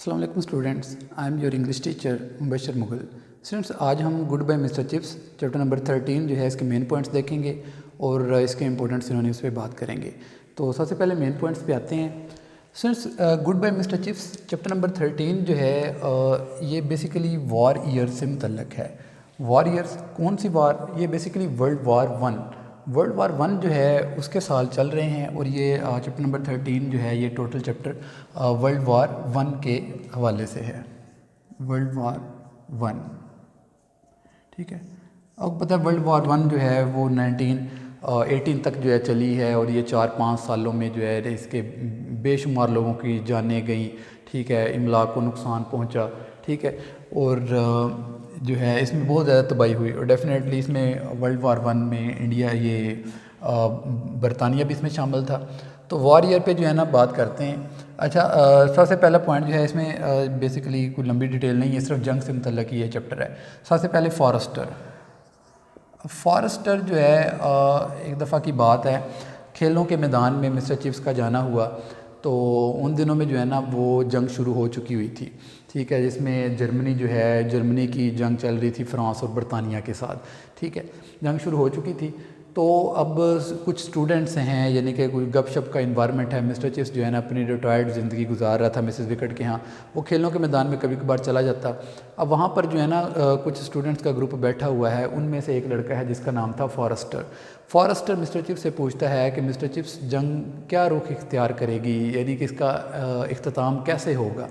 अस्सलाम वालेकुम students, I am your English teacher Mubashar Mughal. Students, आज हम goodbye mister Chips chapter number 13 जो है इसके मेन पॉइंट्स देखेंगे और इसके इंपॉर्टेंट सिनोनिम्स पे बात करेंगे। तो सबसे पहले मेन पॉइंट्स पे आते हैं। Students, goodbye mister Chips chapter number 13 जो है ये बेसिकली वॉर ईयर से मुतल्लक है। वॉर ईयर्स कौन सी वार? ये बेसिकली वर्ल्ड वार वन जो है उसके साल चल रहे हैं और ये चैप्टर नंबर 13 जो है ये total chapter world war one के हवाले से है। वर्ल्ड वार वन, ठीक है। अब पता है वर्ल्ड वार वन जो है वो 1918 तक जो है चली है और ये 4-5 सालों में जो है इसके बेशुमार लोगों की जानें गई, ठीक है, इमलाक को नुकसान पहुंचा, ठीक है। और जो है इसमें बहुत ज़्यादा तबाही हुई और डेफिनेटली इसमें वर्ल्ड वार वन में इंडिया बरतानिया भी इसमें शामिल था। तो वॉर ईयर पे जो है ना बात करते हैं। अच्छा, सबसे पहला पॉइंट जो है इसमें बेसिकली कोई लंबी डिटेल नहीं है, सिर्फ जंग से मुतल्लक ये चैप्टर है। सबसे पहले फॉरेस्टर जो है एक दफ़ा की बात है, खेलों के मैदान में मिस्टर चिप्स का जाना हुआ। तो उन दिनों में जो है ना वो जंग शुरू हो चुकी हुई थी, ठीक है, जिसमें जर्मनी की जंग चल रही थी फ्रांस और बरतानिया के साथ, ठीक है, जंग शुरू हो चुकी थी। तो अब कुछ स्टूडेंट्स हैं, यानी कि कोई गपशप का इन्वायरमेंट है। मिस्टर चिप्स जो है ना अपनी रिटायर्ड ज़िंदगी गुजार रहा था मिसेस विकेट के यहाँ, वो खेलों के मैदान में कभी कभार चला जाता। अब वहाँ पर जो है ना कुछ स्टूडेंट्स का ग्रुप बैठा हुआ है, उनमें से एक लड़का है जिसका नाम था फॉरेस्टर मिस्टर चिप्स से पूछता है कि मिस्टर चिप्स जंग क्या रुख इख्तियार करेगी, यानी कि इसका इख्तिताम कैसे होगा।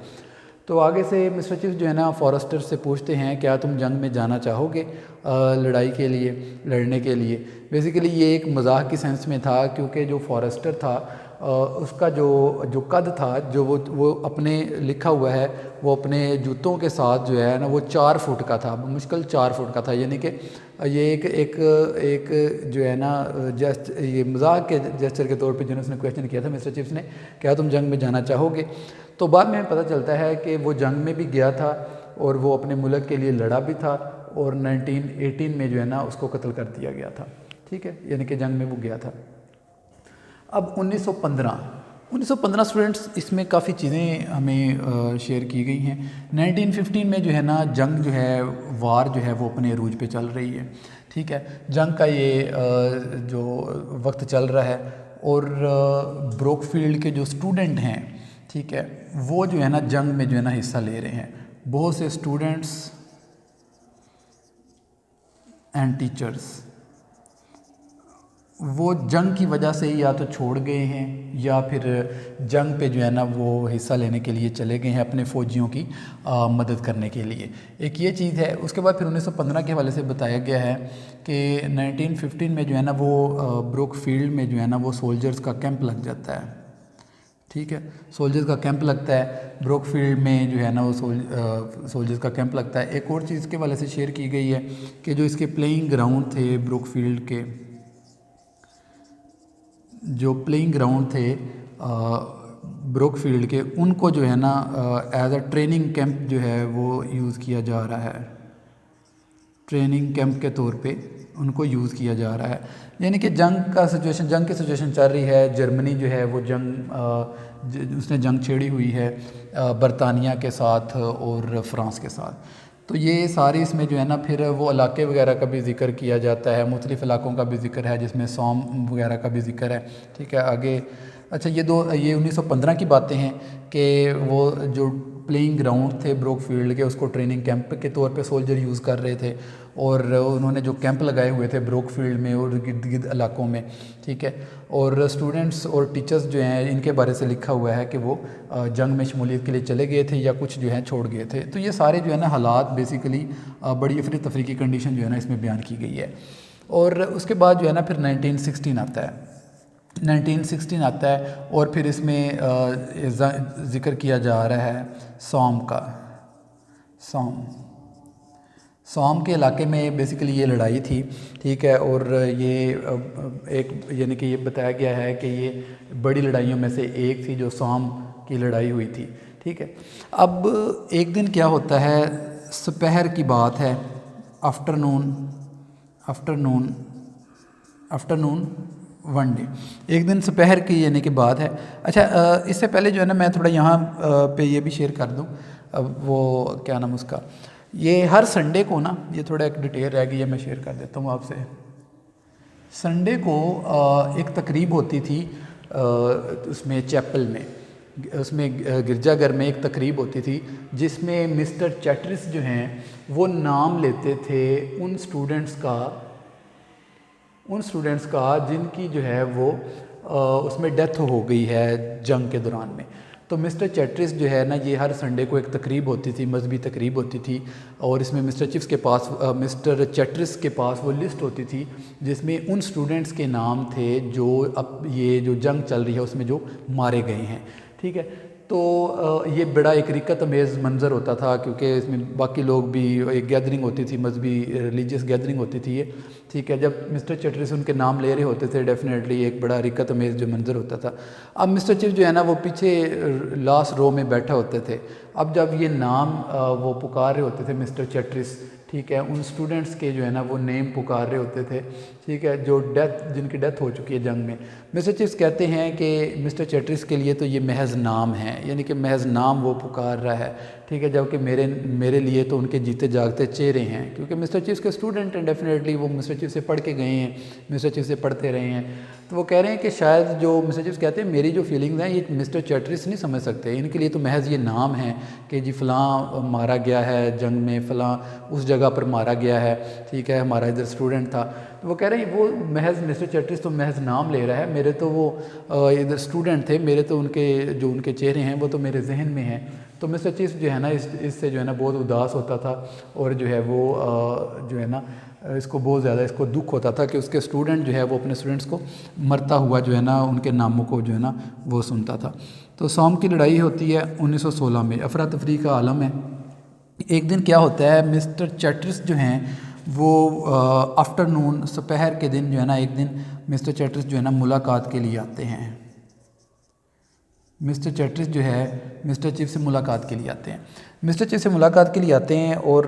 तो आगे से मिस्टर चिप्स जो है ना फॉरेस्टर से पूछते हैं क्या तुम जंग में जाना चाहोगे लड़ने के लिए। बेसिकली ये एक मजाक की सेंस में था, क्योंकि जो फॉरेस्टर था उसका जो कद था, जो वो अपने लिखा हुआ है, वो अपने जूतों के साथ जो है ना वो 4 फुट का था, मुश्किल 4 फुट का था। यानी कि ये एक जो है ना ये मजाक के जेस्चर के तौर पे जो उसने क्वेश्चन किया था मिस्टर चिप्स ने, क्या तुम जंग में जाना चाहोगे। तो बाद में पता चलता है कि वो जंग में भी गया था और वो अपने मुल्क के लिए लड़ा भी था और 1918 में जो है ना उसको कत्ल कर दिया गया था, ठीक है, यानी कि जंग में वो गया था। अब 1915 स्टूडेंट्स, इसमें काफ़ी चीज़ें हमें शेयर की गई हैं। 1915 में जो है ना जंग जो है वार जो है वो अपने अरूज पे चल रही है, ठीक है। जंग का ये जो वक्त चल रहा है और ब्रोकफील्ड के जो स्टूडेंट हैं, ठीक है, वो जो है ना जंग में जो है ना हिस्सा ले रहे हैं। बहुत से स्टूडेंट्स एंड टीचर्स वो जंग की वजह से या तो छोड़ गए हैं या फिर जंग पे जो है ना वो हिस्सा लेने के लिए चले गए हैं अपने फ़ौजियों की मदद करने के लिए। एक ये चीज़ है। उसके बाद फिर 1915 के हवाले से बताया गया है कि 1915 में जो है ना वो ब्रोकफील्ड में जो है ना वो सोल्जर्स का कैंप लग जाता है, ठीक है, सोल्जर्स का कैंप लगता है ब्रोकफील्ड में जो है ना वो सोल्जर्स का कैंप लगता है। एक और चीज़ के हवाले से शेयर की गई है कि जो इसके प्लेइंग ग्राउंड थे ब्रोकफील्ड के, जो प्लेइंग ग्राउंड थे ब्रोकफील्ड के, उनको जो है ना एज अ ट्रेनिंग कैंप जो है वो यूज़ किया जा रहा है, ट्रेनिंग कैंप के तौर पे उनको यूज़ किया जा रहा है। यानी कि जंग की सिचुएशन चल रही है। जर्मनी जो है वो उसने जंग छेड़ी हुई है बरतानिया के साथ और फ्रांस के साथ। तो ये सारी इसमें जो है ना फिर वो इलाके वगैरह का भी ज़िक्र किया जाता है, मुख्तलिफ़ इलाकों का भी ज़िक्र है, जिसमें सोम वगैरह का भी ज़िक्र है, ठीक है। आगे अच्छा, ये 1915 की बातें हैं कि वो जो प्लेइंग ग्राउंड थे ब्रोकफील्ड के, उसको ट्रेनिंग कैंप के तौर पे सोल्जर यूज़ कर रहे थे और उन्होंने जो कैंप लगाए हुए थे ब्रोकफील्ड में और गिर्द इलाकों में, ठीक है। और स्टूडेंट्स और टीचर्स जो हैं इनके बारे से लिखा हुआ है कि वो जंग में शमूलियत के लिए चले गए थे या कुछ जो है छोड़ गए थे। तो ये सारे जो है ना हालात बेसिकली बड़ी अफरी तफरी की कंडीशन जो है ना इसमें बयान की गई है। और उसके बाद जो है ना फिर 1916 आता है और फिर इसमें ज़िक्र किया जा रहा है सोम के इलाके में बेसिकली ये लड़ाई थी, ठीक है। और ये एक यानी कि ये बताया गया है कि ये बड़ी लड़ाइयों में से एक थी जो सोम की लड़ाई हुई थी, ठीक है। अब एक दिन क्या होता है, दोपहर की बात है, आफ्टरनून वन डे, एक दिन दोपहर की यानी कि बात है। अच्छा इससे पहले जो है ना मैं थोड़ा यहाँ पे ये भी शेयर कर दूँ, वो क्या नाम उसका, ये हर संडे को ना, ये थोड़ा एक डिटेल रह गई है, मैं शेयर कर देता हूँ आपसे। संडे को एक तकरीब होती थी उसमें चैपल में, उसमें गिरजाघर में एक तकरीब होती थी जिसमें मिस्टर चैटरिस जो हैं वो नाम लेते थे उन स्टूडेंट्स का जिनकी जो है वो उसमें डेथ हो गई है जंग के दौरान में। तो मिस्टर चैटरिस जो है ना, ये हर संडे को एक तकरीब होती थी, मजहबी तकरीब होती थी, और इसमें मिस्टर चैटरिस के पास वो लिस्ट होती थी जिसमें उन स्टूडेंट्स के नाम थे जो अब ये जो जंग चल रही है उसमें जो मारे गए हैं। ठीक है, तो ये बड़ा एक रिकत अमेज़ मंज़र होता था, क्योंकि इसमें बाकी लोग भी, एक गैदरिंग होती थी, मजहबी रिलीजियस गैदरिंग होती थी ये। ठीक है, जब मिस्टर चैटरिस उनके नाम ले रहे होते थे, डेफिनेटली एक बड़ा रिकत अमेज़ जो मंज़र होता था। अब मिस्टर चिप जो है ना वो पीछे लास्ट रो में बैठे होते थे। अब जब ये नाम वो पुकार रहे होते थे मिस्टर चैटरिस, ठीक है, उन स्टूडेंट्स के जो है ना वो नेम पुकार रहे होते थे, ठीक है, जिनकी डेथ हो चुकी है जंग में। मिस्टर चिप्स कहते हैं कि मिस्टर चैटरिस के लिए तो ये महज नाम है, यानी कि महज नाम वो पुकार रहा है, ठीक है, जबकि मेरे लिए तो उनके जीते जागते चेहरे हैं, क्योंकि मिस्टर चिप्स के स्टूडेंट हैं, डेफिनेटली वो मिस्टर चिप्स से पढ़ के गए हैं, मिस्टर चिप्स से पढ़ते रहे हैं। तो वो कह रहे हैं कि शायद जो मिस्टर चिप्स कहते हैं मेरी जो फीलिंग्स हैं ये मिस्टर चैटरिस नहीं समझ सकते, इनके लिए तो महज ये नाम है कि जी फ़लाँ मारा गया है जंग में, फ़लाँ उस जगह पर मारा गया है, ठीक है, हमारा इधर स्टूडेंट था। तो वो कह रहे हैं वो महज मिस्टर चैटरिस तो महज नाम ले रहा है, मेरे तो वो इधर स्टूडेंट थे, मेरे तो उनके चेहरे हैं वो तो मेरे जहन में हैं। तो मिस्टर चिप्स जो है ना इससे जो है ना बहुत उदास होता था, और जो है वो जो है ना इसको बहुत ज़्यादा इसको दुख होता था कि उसके स्टूडेंट जो है वो अपने स्टूडेंट्स को मरता हुआ जो है ना उनके नामों को जो है ना वो सुनता था। तो सोम की लड़ाई होती है 1916 में, अफरा तफरी का आलम है। एक दिन क्या होता है, मिस्टर चैटरिस जो हैं वो आफ्टरनून दोपहर के दिन जो है ना एक दिन मिस्टर चैटरिस जो है ना मुलाकात के लिए आते हैं। मिस्टर चैटरिस जो है मिस्टर चिप से मुलाकात के लिए आते हैं। मिस्टर चिप से मुलाकात के लिए आते हैं और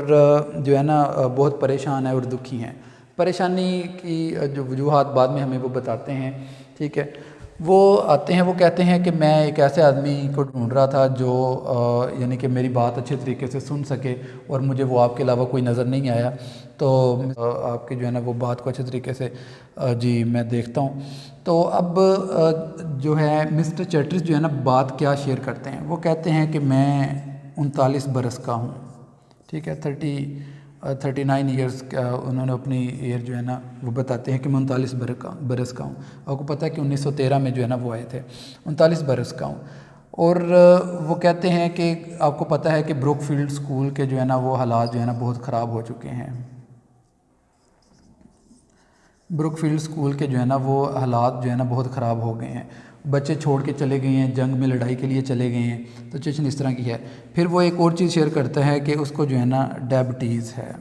जो है ना बहुत परेशान है और दुखी हैं। परेशानी की जो वजूहात बाद में हमें वो बताते हैं, ठीक है। वो आते हैं, वो कहते हैं कि मैं एक ऐसे आदमी को ढूंढ रहा था जो यानी कि मेरी बात अच्छे तरीके से सुन सके, और मुझे वो आपके अलावा कोई नज़र नहीं आया। तो आपकी जो है ना वो बात को अच्छे तरीके से जी मैं देखता हूँ। तो अब जो है मिस्टर चैटरिस जो है ना बात क्या शेयर करते हैं, वो कहते हैं कि मैं 39 बरस का हूँ, ठीक है, 39 ईयर्स का उन्होंने अपनी ईयर जो है ना वो बताते हैं कि मैं 39 बरस का हूँ। आपको पता है कि 1913 में जो है ना वो आए थे, 39 बरस का हूँ। और वो कहते हैं कि आपको पता है कि ब्रुकफील्ड स्कूल के जो है ना वो हालात जो है ना बहुत ख़राब हो चुके हैं। ब्रुकफील्ड स्कूल के जो है ना वो हालात जो है ना बहुत ख़राब हो गए हैं, बच्चे छोड़ के चले गए हैं, जंग में लड़ाई के लिए चले गए हैं। तो सिचुएशन इस तरह की है। फिर वो एक और चीज़ शेयर करता है कि उसको जो है ना डायबिटीज़ है,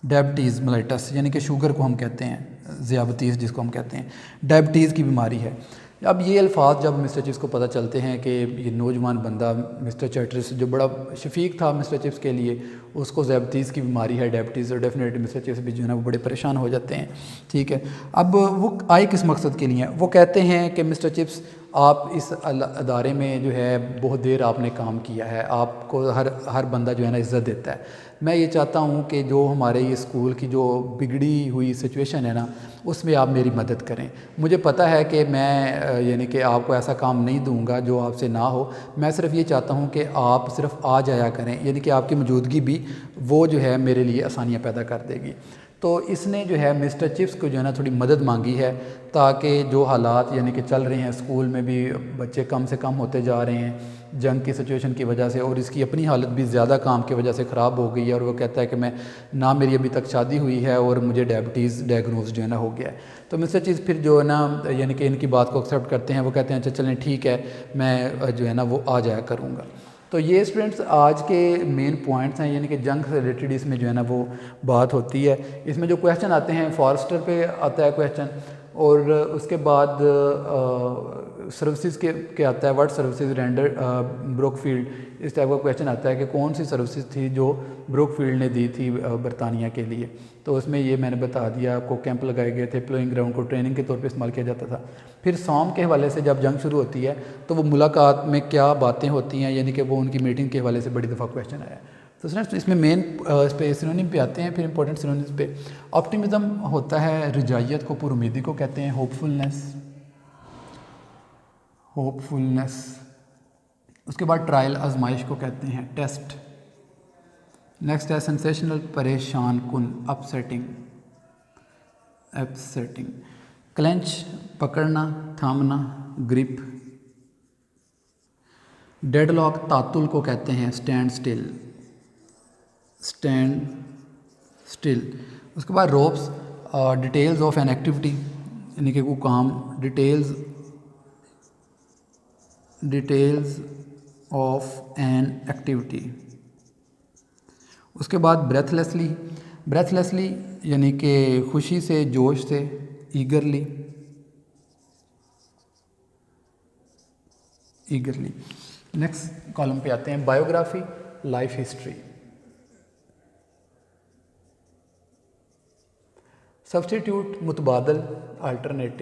डायबिटीज़ मेलाइटस, यानी कि शुगर को हम कहते हैं, ज़ियाबतीज़ जिसको हम कहते हैं, डायबिटीज़ की बीमारी है। अब ये अल्फाज जब मिस्टर चिप्स को पता चलते हैं कि ये नौजवान बंदा मिस्टर चैटरिस जो बड़ा शफीक था मिस्टर चिप्स के लिए, उसको ज़ियाबतीज़ की बीमारी है, डायबिटीज़, और डेफिनेटली मिस्टर चिप्स भी जो है ना वो बड़े परेशान हो जाते हैं, ठीक है। अब वो आए किस मकसद के लिए, वो कहते हैं कि मिस्टर चिप्स आप इस अदारे में जो है बहुत देर आपने काम किया है, आपको हर बंदा जो है ना इज़्ज़त देता है। मैं ये चाहता हूँ कि जो हमारे ये स्कूल की जो बिगड़ी हुई सिचुएशन है ना उसमें आप मेरी मदद करें। मुझे पता है कि मैं यानी कि आपको ऐसा काम नहीं दूंगा जो आपसे ना हो, मैं सिर्फ ये चाहता हूँ कि आप सिर्फ आ जाया करें, यानी कि आपकी मौजूदगी भी वो जो है मेरे लिए आसानियाँ पैदा कर देगी। तो इसने जो है मिस्टर चिप्स को जो है ना थोड़ी मदद मांगी है, ताकि जो हालात यानी कि चल रहे हैं स्कूल में भी, बच्चे कम से कम होते जा रहे हैं जंग की सिचुएशन की वजह से, और इसकी अपनी हालत भी ज़्यादा काम की वजह से ख़राब हो गई है। और वो कहता है कि मैं ना मेरी अभी तक शादी हुई है और मुझे डायबिटीज़ डायग्नोज जो है ना हो गया है। तो मिस्टर चिप्स फिर जो है ना यानी कि इनकी बात को एक्सेप्ट करते हैं। वो कहते हैं अच्छा चलें ठीक है, मैं जो है ना वो आ जाया करूँगा। तो ये स्टूडेंट्स आज के मेन पॉइंट्स हैं, यानी कि जंग से रिलेटेड इसमें जो है ना वो बात होती है। इसमें जो क्वेश्चन आते हैं, फॉरेस्टर पे आता है क्वेश्चन, اور اس کے بعد سروسز کے آتا ہے what services render Brookfield, اس ٹائپ کا کویشچن آتا ہے کہ کون سی سروسز تھی جو بروک فیلڈ نے دی تھی برطانیہ کے لیے. تو اس میں یہ میں نے بتا دیا آپ کو، کیمپ لگائے گئے تھے، پلوئنگ گراؤنڈ کو ٹریننگ کے طور پہ استعمال کیا جاتا تھا. پھر سوم کے حوالے سے جب جنگ شروع ہوتی ہے تو وہ ملاقات میں کیا باتیں ہوتی ہیں، یعنی کہ وہ ان کی میٹنگ کے حوالے سے بڑی دفعہ کویشچن آیا. تو اس میں مین اس پہ سینونیم پہ آتے ہیں. پھر امپورٹنٹ سینونیمز پہ آپٹیمزم ہوتا ہے رجائیت کو، پر امیدی کو کہتے ہیں. ہوپفلنس. اس کے بعد ٹرائل آزمائش کو کہتے ہیں، ٹیسٹ. نیکسٹ ہے سنسیشنل پریشان کن، اپسیٹنگ. کلینچ پکڑنا، تھامنا، گرپ. ڈیڈ لاک تعطل کو کہتے ہیں، اسٹینڈ اسٹل. اس کے بعد روپس، ڈیٹیلز آف این ایکٹیویٹی، یعنی کہ وہ کام، ڈیٹیلز آف این ایکٹیویٹی. اس کے بعد بریتھ لیسلی یعنی کہ خوشی سے، جوش سے، ایگرلی. نیکسٹ کالم پہ آتے ہیں بایوگرافی، لائف ہسٹری. سبسٹیٹیوٹ متبادل، الٹرنیٹ.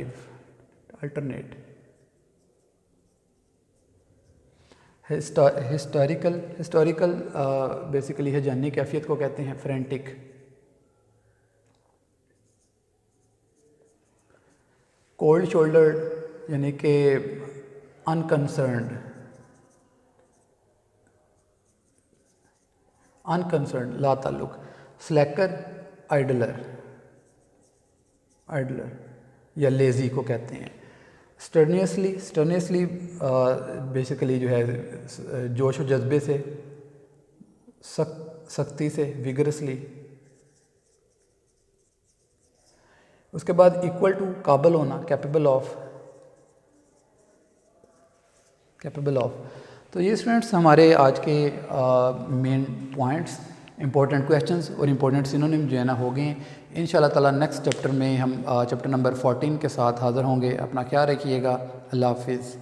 ہسٹوریکل بیسیکلی ہے جاننے کیفیت کو کہتے ہیں، فرینٹک. کولڈ شولڈرڈ یعنی کہ انکنسرنڈ. لا تعلق. سلیکر، آئیڈلر یا لیزی کو کہتے ہیں. اسٹرنیسلی بیسیکلی جو ہے جوش و جذبے سے، سختی سے، ویگرسلی. اس کے بعد ایکول ٹو، قابل ہونا، کیپیبل آف. تو یہ اسٹوڈنٹس ہمارے آج کے مین پوائنٹس، امپورٹنٹ کویشچنس اور امپورٹنٹ سینونیم جو ہے نا ہو گئے ہیں. ان شاء اللہ تعالیٰ نیکسٹ چیپٹر میں ہم چیپٹر نمبر 14 کے ساتھ حاضر ہوں گے. اپنا خیال رکھیے گا. اللہ حافظ.